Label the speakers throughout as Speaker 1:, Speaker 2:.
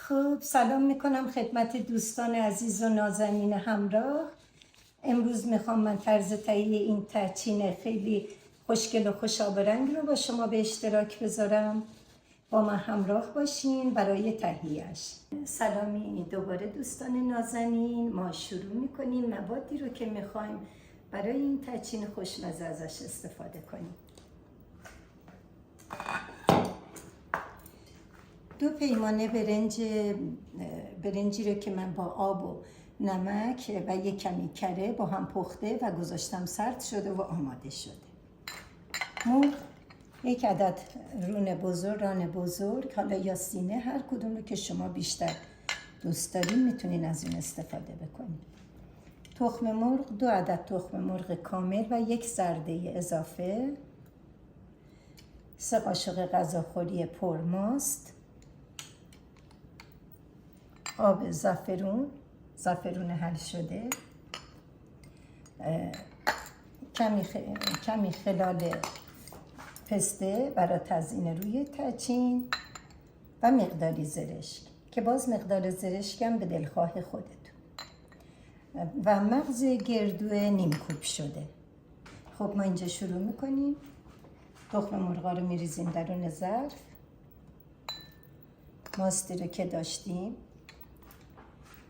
Speaker 1: خب سلام میکنم خدمت دوستان عزیز و نازنین همراه. امروز میخوام من طرز تهیه این ترچین خیلی خوشگل و خوشابرنگ رو با شما به اشتراک بذارم. با من همراه باشین برای تهیهش. سلامی دوباره دوستان نازنین. ما شروع میکنیم موادی رو که میخوایم برای این ترچین خوشمزه ازش استفاده کنیم. 2 پیمانه برنجی رو که من با آب و نمک و یک کمی کره با هم پخته و گذاشتم سرد شده و آماده شده. مرغ 1 عدد ران بزرگ، حالا یا سینه، هر کدوم رو که شما بیشتر دوست دارین میتونین از اون استفاده بکنین. تخم مرغ 2 عدد تخم مرغ کامل و 1 زرده اضافه، 3 قاشق غذاخوری پرماست، آب زعفرون حل شده، کمی خلال پسته برای تزیین روی ترچین و مقداری زرشک که باز مقدار زرشکم به دلخواه خودتون و مغز گردو نیم کوب شده. خب ما اینجا شروع میکنیم. تخم مرغا رو میریزیم درون ظرف. ماستی رو که داشتیم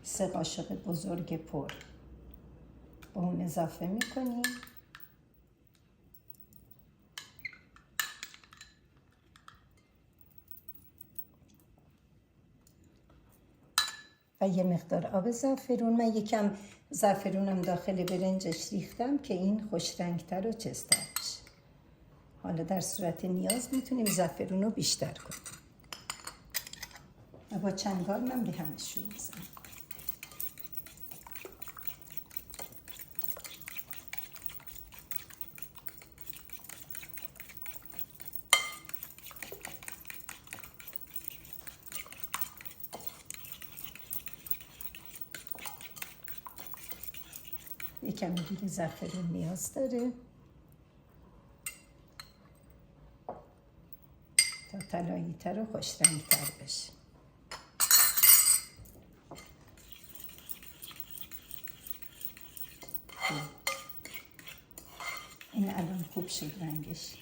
Speaker 1: 3 قاشق بزرگ پر با اون اضافه میکنیم. و یه مقدار آب زعفرون. من یکم زعفرونم داخل برنجش ریختم که این خوش رنگتر و چستر بشه. حالا در صورت نیاز میتونیم زعفرون رو بیشتر کنیم. و با چنگال من به همشون میزنم. یکم دیگه زعفرون نیاز داره تا طلایی تر و خوش رنگ تر بشه. این الان خوب شد رنگش.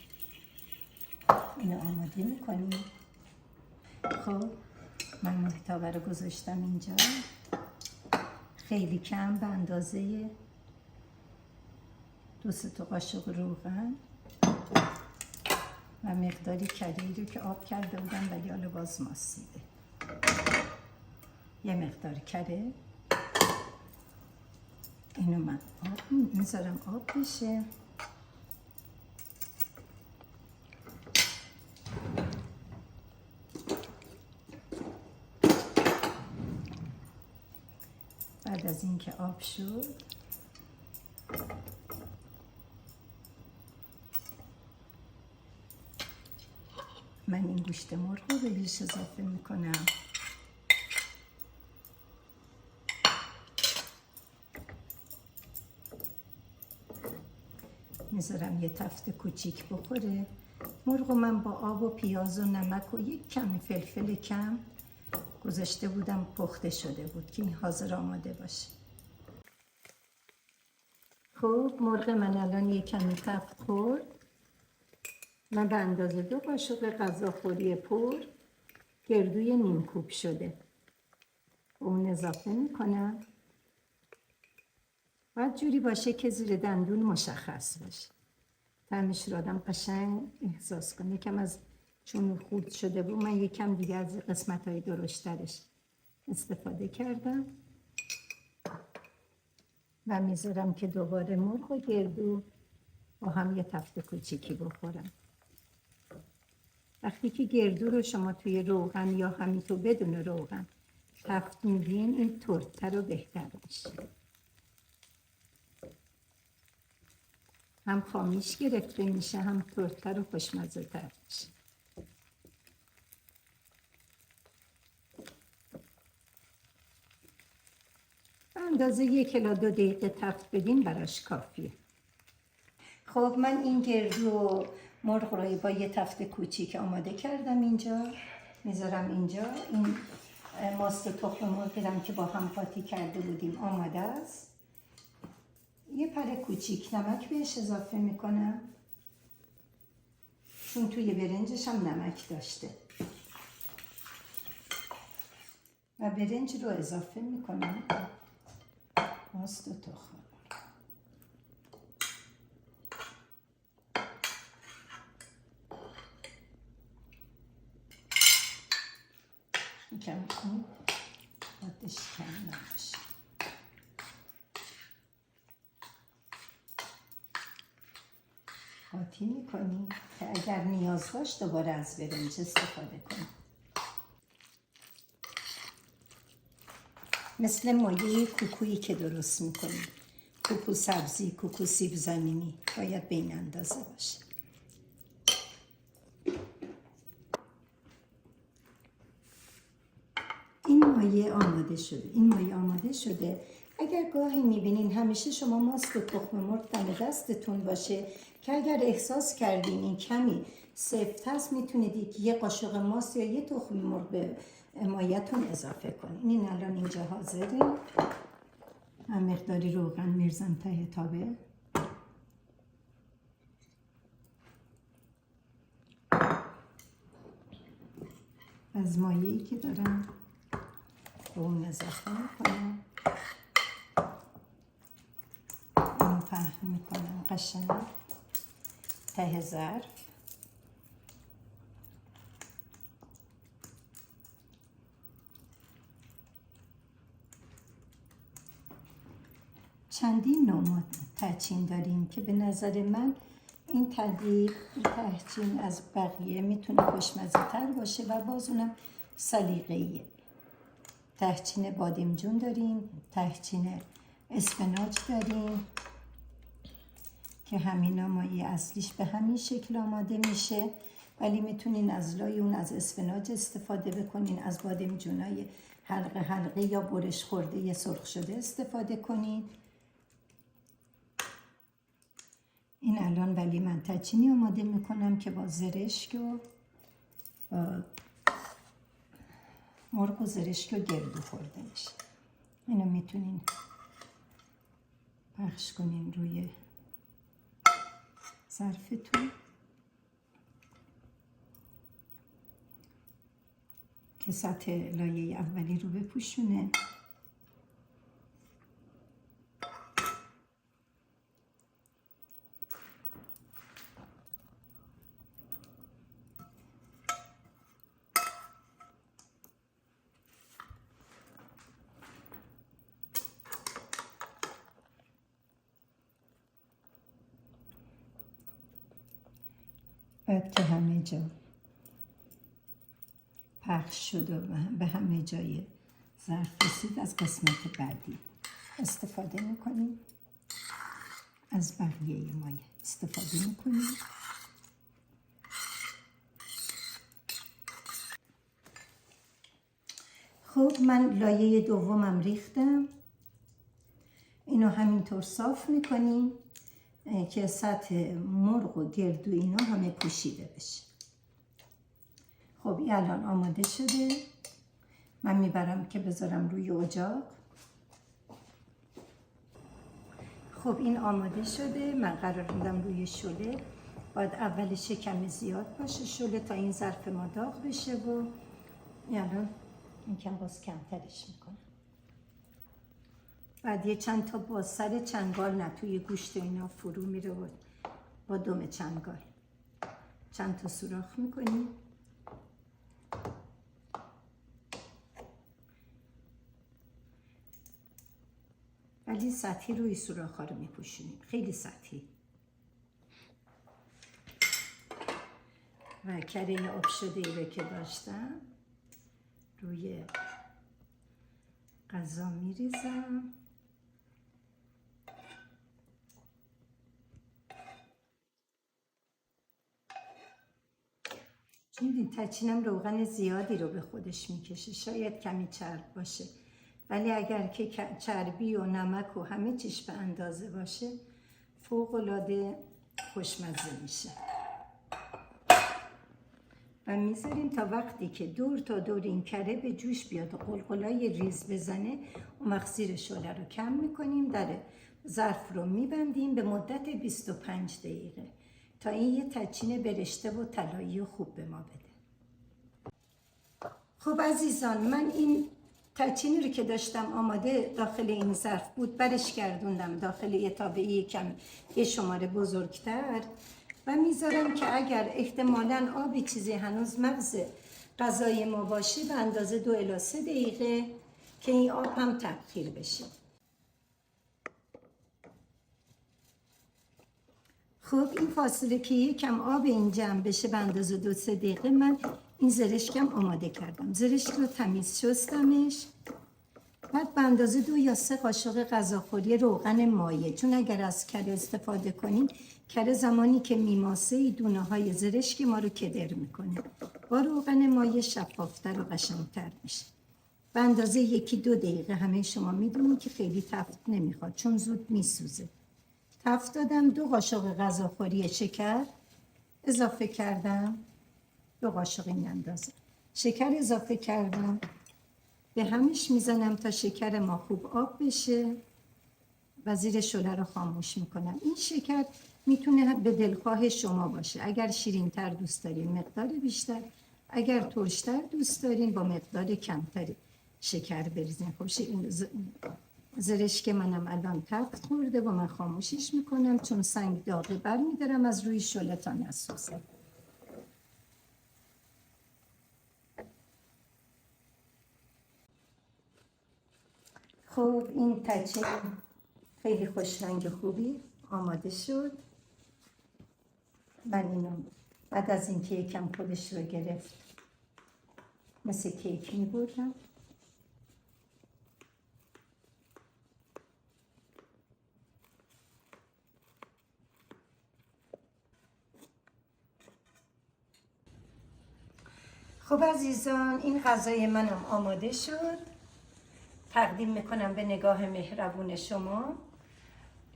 Speaker 1: اینو آماده میکنیم. خب من محتوا رو گذاشتم اینجا، خیلی کم به اندازه 2-3 قاشق روغن و مقداری کری رو که آب کرده بودم و حالا باز ماسیده. یه مقدار کره. اینو من آب میذارم آب بشه. بعد از اینکه آب شد من این گوشت مرغ رو بهش اضافه میکنم. میذارم یه تفت کوچیک بخوره. مرغ من با آب و پیاز و نمک و یک کمی فلفل کم گذاشته بودم، پخته شده بود که این حاضر آماده باشه. خب مرغ من الان یک کمی تفت خورد. من به اندازه 2 قاشق غذاخوری پر گردوی نیم کوب شده اون اضافه میکنم. باید جوری باشه که زیر دندون مشخص باشه، طعمش رو آدم قشنگ احساس کنه. یکم از چون خورد شده بود من یکم دیگه از قسمت‌های درشترش استفاده کردم و میذارم که دوباره مرغ و گردو با هم یه تفت کوچیکی بخورم. وقتی که گردو رو شما توی روغن یا همینطور بدون روغن تفت میدین این ترش‌تر و بهتر میشه. هم خامیش گرفته میشه هم ترش‌تر و خوشمزه تر میشه. به اندازه 1 الی 2 دقیقه تفت بدین براش کافیه. خب من این گردو مرغ رو با یه تفت کوچیک آماده کردم. اینجا میذارم. اینجا این ماست و تخم مرغی هم که با هم قاطی کرده بودیم آماده است. یه پر کوچیک نمک بهش اضافه میکنم چون توی برنجش هم نمک داشته و برنج رو اضافه میکنم ماست و تخم. کم کنید آتش کم نباشه. قاطی میکنیم که اگر نیاز داشت دوباره از برنج استفاده کنیم. مثل مایه کوکویی که درست میکنیم، کوکو سبزی، کوکو سیب زمینی، باید به این اندازه باشه. این مایه آماده شده. اگر گاهی میبینین همیشه شما ماست و تخم مرغ دم دستتون باشه که اگر احساس کردین این کمی سفت هست میتونید یه قاشق ماست یا یه تخم مرغ به مایه‌تون اضافه کنین. این الان اینجا حاضره. من مقداری روغن میرزم ته تابه. از مایه‌ای که دارم به اون اضافه میکنم. اون پهن میکنم قشنگ ته ظرف. چندین نوع تهچین داریم که به نظر من این تهچین از بقیه میتونه خوشمزه تر باشه و باز اونم سلیقه‌ایه. تهچین بادمجون داریم، تهچین اسفناج داریم که همینا مایه اصلیش به همین شکل آماده میشه، ولی میتونین از لای اون از اسفناج استفاده بکنین، از بادمجونای حلقه حلقه یا برش خورده سرخ شده استفاده کنین. این الان ولی من تهچینی آماده میکنم که با زرشک و مرغ و زرشک و گردو خورده میشه. اینو میتونین پخش کنین روی ظرفتون که سطح لایه اولی رو بپوشونه. بعد که همه جا پخش شد و به همه جای ظرف رسید، از قسمت بعدی استفاده میکنیم. از بقیه مایه استفاده میکنیم. خب من لایه دومم ریختم. اینو همینطور صاف میکنیم که سطح مرغ و گردو اینا همه پوشیده بشه. خب این الان آماده شده. من میبرم که بذارم روی اجاق. خب این آماده شده. من قرار میدم روی شعله. باید اولش کمی زیاد باشه شعله تا این ظرف ما داغ بشه و الان این کم باز کمترش میکنم. بعد یه چند تا با سر چنگال نه توی گوشت اینا فرو میره و با دم چنگال چند تا سوراخ میکنیم. ولی سطحی روی سوراخ ها رو میپوشونیم، خیلی سطحی. و کره آب شده ای رو که داشتم روی غذا میریزم. این تهچینم روغن زیادی رو به خودش میکشه، شاید کمی چرب باشه، ولی اگر که چربی و نمک و همه چیش به اندازه باشه فوق العاده خوشمزه میشه. و میذاریم تا وقتی که دور تا دور این کره به جوش بیاد و قلقلای ریز بزنه، اون وقت زیر شعله رو کم میکنیم، در ظرف رو میبندیم به مدت 25 دقیقه تا این یه تچین برشته و طلایی و خوب به ما بده. خب عزیزان، من این تچینی رو که داشتم آماده داخل این ظرف بود برش گردوندم داخل یه تابعی کم یه شماره بزرگتر و میذارم که اگر احتمالاً آبی چیزی هنوز مغز غذای ما باشه به اندازه 2 الی 3 دقیقه که این آب هم تبخیر بشه. خب این فاصله که یکم آب این جمع بشه به اندازه 2-3 دقیقه من این زرشکم آماده کردم. زرشک رو تمیز شستمش، بعد به اندازه 2 یا 3 قاشق غذاخوری روغن مایع، چون اگر از کره استفاده کنین کره زمانی که میماسه دونه های زرشک ما رو کدر میکنه، با روغن مایع شفافتر و قشنگتر میشه. به اندازه 1-2 دقیقه همه شما میدونین که خیلی تفت نمیخواد چون زود میسوزه. تفت دادم، 2 قاشق غذاخوری شکر اضافه کردم، 2 قاشق این اندازه شکر اضافه کردم، به همش میزنم تا شکر ما خوب آب بشه و زیر شعله رو خاموش میکنم. این شکر میتونه به دلخواه شما باشه، اگر شیرین‌تر دوست دارین مقدار بیشتر، اگر ترشتر دوست دارین با مقدار کمتری شکر بریزین. خوش این زرشک منم الان تفت خورده و من خاموشش میکنم چون سنگ داغه بر میدارم از روی شعله تا نسوزه. خب این تچین خیلی خوش رنگ خوبی آماده شد. من اینو بعد از اینکه یکم خودش رو گرفت مثل کیک میبردم. خب عزیزان، این غذای منم آماده شد، تقدیم میکنم به نگاه مهربون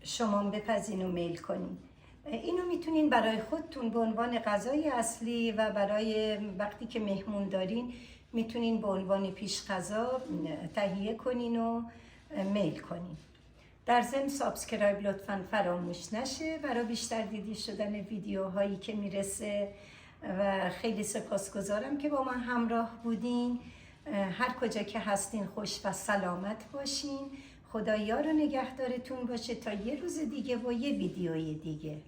Speaker 1: شما بپزین و میل کنین. اینو میتونین برای خودتون به عنوان غذای اصلی و برای وقتی که مهمون دارین میتونین به عنوان پیش غذا تهیه کنین و میل کنین. در ضمن سابسکرایب لطفاً فراموش نشه برای بیشتر دیده شدن ویدیوهایی که میرسه و خیلی سپاسگزارم که با من همراه بودین. هر کجا که هستین خوش و سلامت باشین. خدا یار و نگهدارتون باشه تا یه روز دیگه و یه ویدیوی دیگه.